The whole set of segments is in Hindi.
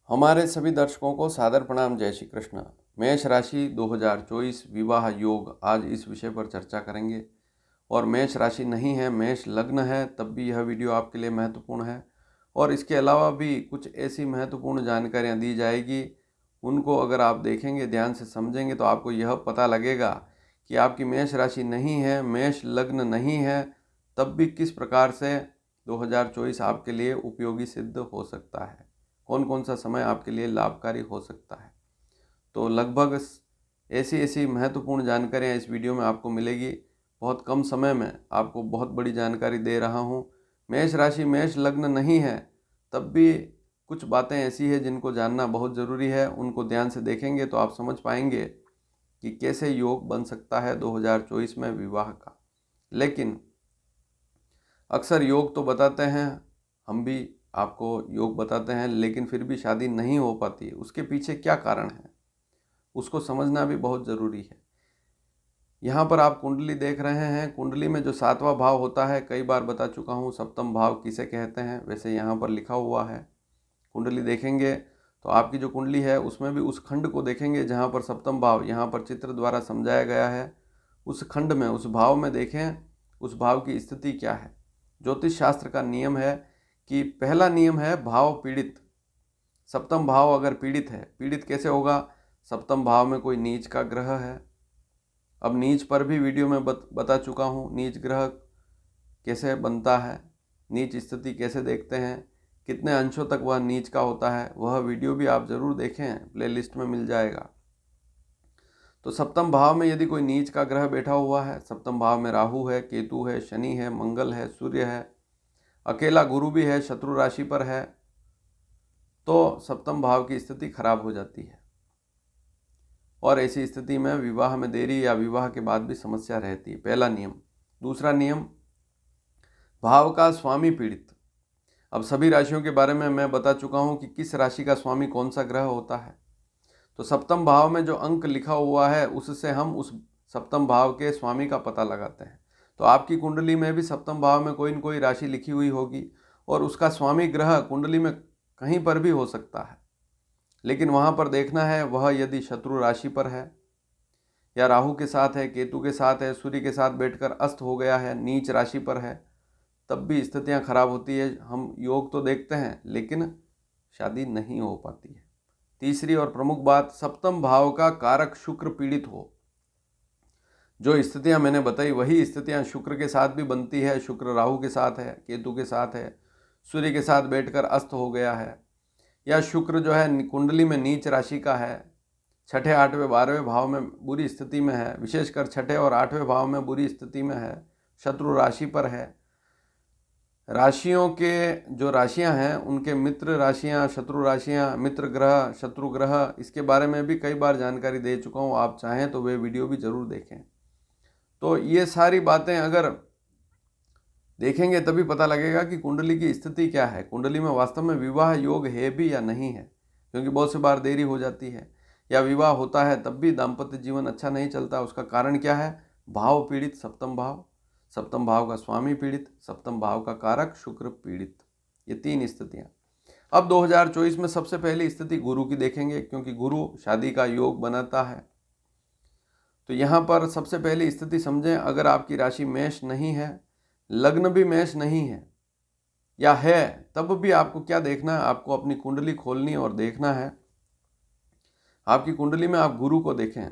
हमारे सभी दर्शकों को सादर प्रणाम। जय श्री कृष्ण। मेष राशि 2024 विवाह योग, आज इस विषय पर चर्चा करेंगे। और मेष राशि नहीं है, मेष लग्न है, तब भी यह वीडियो आपके लिए महत्वपूर्ण है। और इसके अलावा भी कुछ ऐसी महत्वपूर्ण जानकारियां दी जाएगी, उनको अगर आप देखेंगे, ध्यान से समझेंगे, तो आपको यह पता लगेगा कि आपकी मेष राशि नहीं है, मेष लग्न नहीं है, तब भी किस प्रकार से 2024 आपके लिए उपयोगी सिद्ध हो सकता है, कौन कौन सा समय आपके लिए लाभकारी हो सकता है। तो लगभग ऐसी ऐसी महत्वपूर्ण जानकारियाँ इस वीडियो में आपको मिलेगी। बहुत कम समय में आपको बहुत बड़ी जानकारी दे रहा हूँ। मेष राशि मेष लग्न नहीं है, तब भी कुछ बातें ऐसी है जिनको जानना बहुत ज़रूरी है। उनको ध्यान से देखेंगे तो आप समझ पाएंगे कि कैसे योग बन सकता है 2024 में विवाह का। लेकिन अक्सर योग तो बताते हैं, हम भी आपको योग बताते हैं, लेकिन फिर भी शादी नहीं हो पाती। उसके पीछे क्या कारण है, उसको समझना भी बहुत ज़रूरी है। यहाँ पर आप कुंडली देख रहे हैं। कुंडली में जो 7वां भाव होता है, कई बार बता चुका हूँ सप्तम भाव किसे कहते हैं, वैसे यहाँ पर लिखा हुआ है। कुंडली देखेंगे तो आपकी जो कुंडली है उसमें भी उस खंड को देखेंगे जहाँ पर सप्तम भाव यहाँ पर चित्र द्वारा समझाया गया है। उस खंड में, उस भाव में देखें उस भाव की स्थिति क्या है। ज्योतिष शास्त्र का नियम है कि पहला नियम है भाव पीड़ित। सप्तम भाव अगर पीड़ित है, पीड़ित कैसे होगा? सप्तम भाव में कोई नीच का ग्रह है। अब नीच पर भी वीडियो में बता चुका हूँ, नीच ग्रह कैसे बनता है, नीच स्थिति कैसे देखते हैं, कितने अंशों तक वह नीच का होता है, वह वीडियो भी आप ज़रूर देखें, प्लेलिस्ट में मिल जाएगा। तो सप्तम भाव में यदि कोई नीच का ग्रह बैठा हुआ है, सप्तम भाव में राहु है, केतु है, शनि है, मंगल है, सूर्य है, अकेला गुरु भी है, शत्रु राशि पर है, तो सप्तम भाव की स्थिति खराब हो जाती है। और ऐसी स्थिति में विवाह में देरी या विवाह के बाद भी समस्या रहती है। पहला नियम। दूसरा नियम, भाव का स्वामी पीड़ित। अब सभी राशियों के बारे में मैं बता चुका हूँ कि किस राशि का स्वामी कौन सा ग्रह होता है। तो सप्तम भाव में जो अंक लिखा हुआ है उससे हम उस सप्तम भाव के स्वामी का पता लगाते हैं। तो आपकी कुंडली में भी सप्तम भाव में कोई न कोई राशि लिखी हुई होगी और उसका स्वामी ग्रह कुंडली में कहीं पर भी हो सकता है। लेकिन वहाँ पर देखना है वह यदि शत्रु राशि पर है या राहु के साथ है, केतु के साथ है, सूर्य के साथ बैठकर अस्त हो गया है, नीच राशि पर है, तब भी स्थितियाँ खराब होती है। हम योग तो देखते हैं लेकिन शादी नहीं हो पाती है। तीसरी और प्रमुख बात, सप्तम भाव का कारक शुक्र पीड़ित हो। जो स्थितियां मैंने बताई वही स्थितियां शुक्र के साथ भी बनती है। शुक्र राहु के साथ है, केतु के साथ है, सूर्य के साथ बैठकर अस्त हो गया है, या शुक्र जो है कुंडली में नीच राशि का है, छठे, आठवें, 12वें भाव में बुरी स्थिति में है, विशेषकर छठे और 8वें भाव में बुरी स्थिति में है, शत्रु राशि पर है। राशियों के जो राशियां हैं उनके मित्र राशियां, शत्रु राशियां, मित्र ग्रह, शत्रु ग्रह, इसके बारे में भी कई बार जानकारी दे चुका हूं। आप चाहें तो वे वीडियो भी ज़रूर देखें। तो ये सारी बातें अगर देखेंगे तभी पता लगेगा कि कुंडली की स्थिति क्या है, कुंडली में वास्तव में विवाह योग है भी या नहीं है। क्योंकि बहुत से बार देरी हो जाती है या विवाह होता है तब भी दाम्पत्य जीवन अच्छा नहीं चलता। उसका कारण क्या है? भाव पीड़ित, सप्तम भाव, सप्तम भाव का स्वामी पीड़ित, सप्तम भाव का कारक शुक्र पीड़ित, ये तीन स्थितियां। अब 2024 में सबसे पहली स्थिति गुरु की देखेंगे, क्योंकि गुरु शादी का योग बनाता है। तो यहाँ पर सबसे पहली स्थिति समझें, अगर आपकी राशि मेष नहीं है, लग्न भी मेष नहीं है या है, तब भी आपको क्या देखना है? आपको अपनी कुंडली खोलनी और देखना है। आपकी कुंडली में आप गुरु को देखें,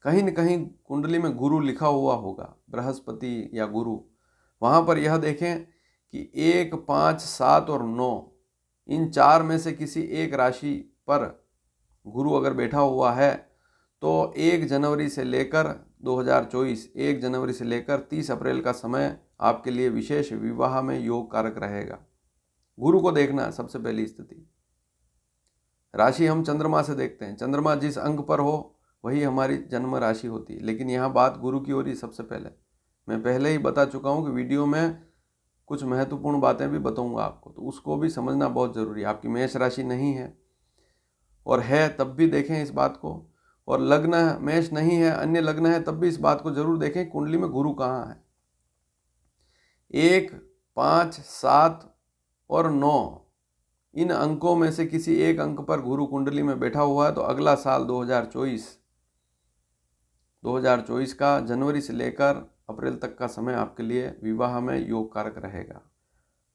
कहीं न कहीं कुंडली में गुरु लिखा हुआ होगा, बृहस्पति या गुरु। वहाँ पर यह देखें कि 1, 5, 7 और 9, इन चार में से किसी एक राशि पर गुरु अगर बैठा हुआ है तो 1 जनवरी से लेकर 2024, 1 जनवरी से लेकर 30 अप्रैल का समय आपके लिए विशेष विवाह में योग कारक रहेगा। गुरु को देखना है सबसे पहली स्थिति। राशि हम चंद्रमा से देखते हैं, चंद्रमा जिस अंक पर हो वही हमारी जन्म राशि होती है, लेकिन यहाँ बात गुरु की हो रही। सबसे पहले मैं पहले ही बता चुका हूँ कि वीडियो में कुछ महत्वपूर्ण बातें भी बताऊँगा आपको, तो उसको भी समझना बहुत ज़रूरी है। आपकी मेष राशि नहीं है और है तब भी देखें इस बात को, और लग्न मेष नहीं है, अन्य लग्न है, तब भी इस बात को जरूर देखें कुंडली में गुरु कहाँ है। 1, 5, 7 और 9, इन अंकों में से किसी एक अंक पर गुरु कुंडली में बैठा हुआ है तो अगला साल 2024 का जनवरी से लेकर अप्रैल तक का समय आपके लिए विवाह में योग कारक रहेगा।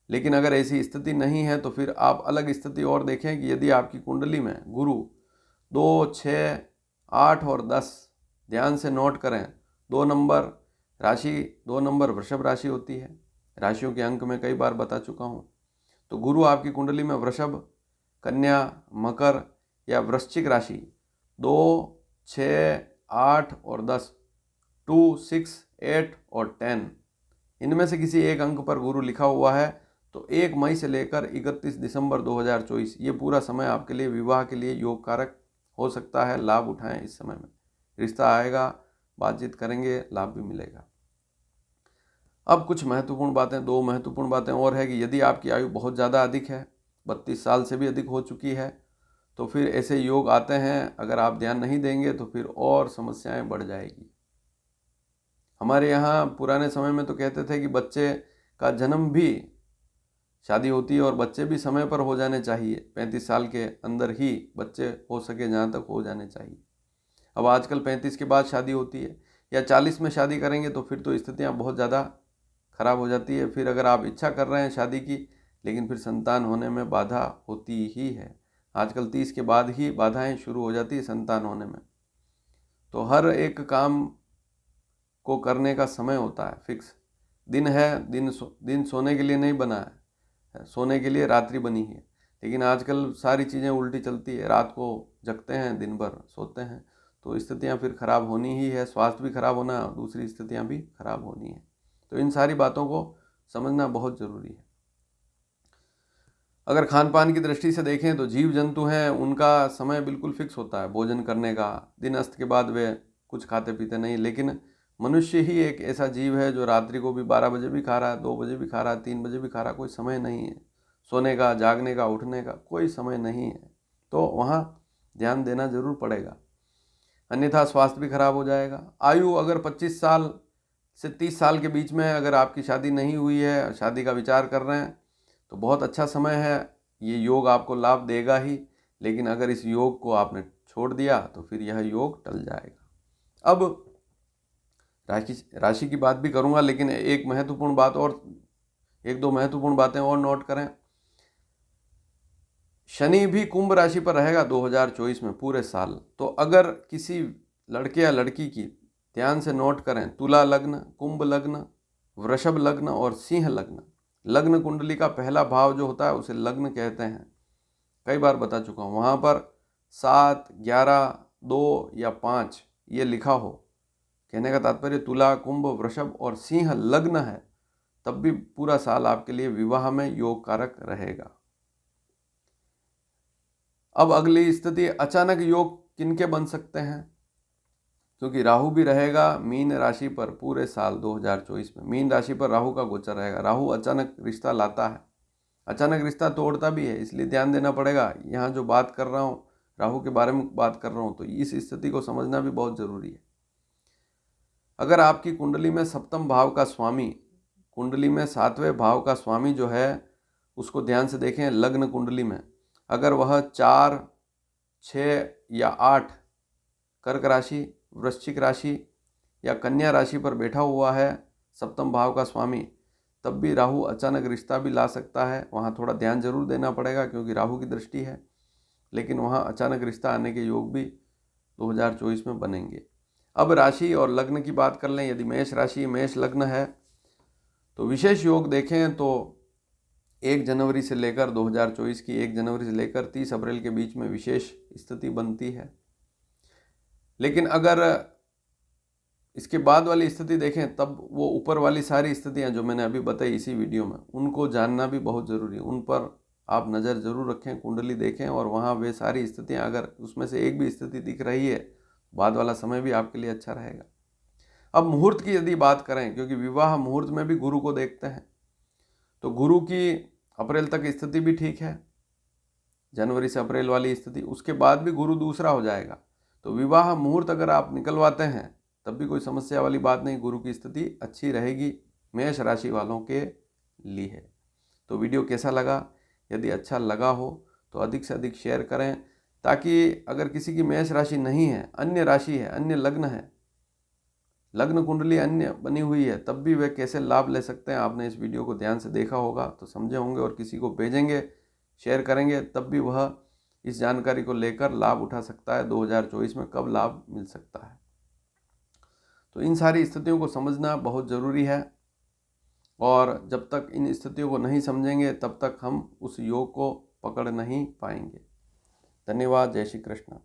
लेकिन अगर ऐसी स्थिति नहीं है तो फिर आप अलग स्थिति और देखें कि यदि आपकी कुंडली में गुरु 2, 6, 8 और 10, ध्यान से नोट करें, 2 नंबर राशि, 2 नंबर वृषभ राशि होती है। राशियों के अंक में कई बार बता चुका हूँ। तो गुरु आपकी कुंडली में वृषभ, कन्या, मकर या वृश्चिक राशि 2, 6, 8 और 10, 2, 6, 8 और 10, इनमें से किसी एक अंक पर गुरु लिखा हुआ है तो 1 मई से लेकर 31 दिसंबर 2024 ये पूरा समय आपके लिए विवाह के लिए योग कारक हो सकता है। लाभ उठाएं इस समय में, रिश्ता आएगा, बातचीत करेंगे, लाभ भी मिलेगा। अब कुछ महत्वपूर्ण बातें, 2 महत्वपूर्ण बातें और है कि यदि आपकी आयु बहुत ज़्यादा अधिक है, 32 साल से भी अधिक हो चुकी है, तो फिर ऐसे योग आते हैं, अगर आप ध्यान नहीं देंगे तो फिर और समस्याएं बढ़ जाएगी। हमारे यहाँ पुराने समय में तो कहते थे कि बच्चे का जन्म भी, शादी होती है और बच्चे भी समय पर हो जाने चाहिए, 35 साल के अंदर ही बच्चे हो सके जहाँ तक हो जाने चाहिए। अब आजकल 35 के बाद शादी होती है या 40 में शादी करेंगे तो फिर तो स्थितियाँ बहुत ज़्यादा खराब हो जाती है। फिर अगर आप इच्छा कर रहे हैं शादी की, लेकिन फिर संतान होने में बाधा होती ही है। आजकल 30 के बाद ही बाधाएं शुरू हो जाती है संतान होने में। तो हर एक काम को करने का समय होता है, फिक्स दिन है। दिन सोने के लिए नहीं बना है, सोने के लिए रात्रि बनी है। लेकिन आजकल सारी चीज़ें उल्टी चलती है, रात को जगते हैं, दिन भर सोते हैं, तो स्थितियां फिर खराब होनी ही है। स्वास्थ्य भी खराब होना, दूसरी स्थितियां भी खराब होनी है। तो इन सारी बातों को समझना बहुत ज़रूरी है। अगर खान पान की दृष्टि से देखें तो जीव जंतु हैं, उनका समय बिल्कुल फिक्स होता है भोजन करने का। दिन अस्त के बाद वे कुछ खाते पीते नहीं, लेकिन मनुष्य ही एक ऐसा जीव है जो रात्रि को भी 12 बजे भी खा रहा है, 2 बजे भी खा रहा है, 3 बजे भी खा रहा है। कोई समय नहीं है सोने का, जागने का, उठने का कोई समय नहीं है। तो वहाँ ध्यान देना जरूर पड़ेगा, अन्यथा स्वास्थ्य भी खराब हो जाएगा। आयु अगर 25 साल से 30 साल के बीच में अगर आपकी शादी नहीं हुई है, शादी का विचार कर रहे हैं, तो बहुत अच्छा समय है, ये योग आपको लाभ देगा ही। लेकिन अगर इस योग को आपने छोड़ दिया तो फिर यह योग टल जाएगा। अब राशि की बात भी करूंगा, लेकिन एक महत्वपूर्ण बात और, 1-2 महत्वपूर्ण बातें और नोट करें। शनि भी कुंभ राशि पर रहेगा 2024 में पूरे साल। तो अगर किसी लड़के या लड़की की, ध्यान से नोट करें, तुला लग्न, कुंभ लग्न, वृषभ लग्न और सिंह लग्न, लग्न कुंडली का पहला भाव जो होता है उसे लग्न कहते हैं, कई बार बता चुका हूँ। वहाँ पर 7, 11, 2 या 5 ये लिखा हो, कहने का तात्पर्य तुला, कुंभ, वृषभ और सिंह लग्न है, तब भी पूरा साल आपके लिए विवाह में योग कारक रहेगा। अब अगली स्थिति, अचानक योग किनके बन सकते हैं, क्योंकि राहु भी रहेगा मीन राशि पर पूरे साल 2024 में। मीन राशि पर राहु का गोचर रहेगा। राहु अचानक रिश्ता लाता है, अचानक रिश्ता तोड़ता भी है, इसलिए ध्यान देना पड़ेगा। यहाँ जो बात कर रहा हूँ, राहु के बारे में बात कर रहा हूँ, तो इस स्थिति को समझना भी बहुत ज़रूरी है। अगर आपकी कुंडली में सप्तम भाव का स्वामी, कुंडली में 7वें भाव का स्वामी जो है, उसको ध्यान से देखें लग्न कुंडली में, अगर वह 4, 6 या 8 कर्क राशि, वृश्चिक राशि या कन्या राशि पर बैठा हुआ है सप्तम भाव का स्वामी, तब भी राहु अचानक रिश्ता भी ला सकता है। वहाँ थोड़ा ध्यान जरूर देना पड़ेगा क्योंकि राहु की दृष्टि है, लेकिन वहाँ अचानक रिश्ता आने के योग भी 2024 में बनेंगे। अब राशि और लग्न की बात कर लें। यदि मेष राशि, मेष लग्न है तो विशेष योग देखें तो 1 जनवरी से लेकर 2024 की 1 जनवरी से लेकर 30 अप्रैल के बीच में विशेष स्थिति बनती है। लेकिन अगर इसके बाद वाली स्थिति देखें तब वो ऊपर वाली सारी स्थितियां जो मैंने अभी बताई इसी वीडियो में, उनको जानना भी बहुत ज़रूरी है। उन पर आप नज़र ज़रूर रखें, कुंडली देखें और वहाँ वे सारी स्थितियां, अगर उसमें से एक भी स्थिति दिख रही है, बाद वाला समय भी आपके लिए अच्छा रहेगा। अब मुहूर्त की यदि बात करें, क्योंकि विवाह मुहूर्त में भी गुरु को देखते हैं, तो गुरु की अप्रैल तक स्थिति भी ठीक है, जनवरी से अप्रैल वाली स्थिति, उसके बाद भी गुरु दूसरा हो जाएगा। तो विवाह मुहूर्त अगर आप निकलवाते हैं तब भी कोई समस्या वाली बात नहीं, गुरु की स्थिति अच्छी रहेगी मेष राशि वालों के लिए। तो वीडियो कैसा लगा यदि अच्छा लगा हो तो अधिक से अधिक शेयर करें, ताकि अगर किसी की मेष राशि नहीं है, अन्य राशि है, अन्य लग्न है, लग्न कुंडली अन्य बनी हुई है, तब भी वे कैसे लाभ ले सकते हैं, आपने इस वीडियो को ध्यान से देखा होगा तो समझे होंगे, और किसी को भेजेंगे, शेयर करेंगे, तब भी वह इस जानकारी को लेकर लाभ उठा सकता है। 2024 में कब लाभ मिल सकता है, तो इन सारी स्थितियों को समझना बहुत ज़रूरी है। और जब तक इन स्थितियों को नहीं समझेंगे तब तक हम उस योग को पकड़ नहीं पाएंगे। धन्यवाद। जय श्री कृष्ण।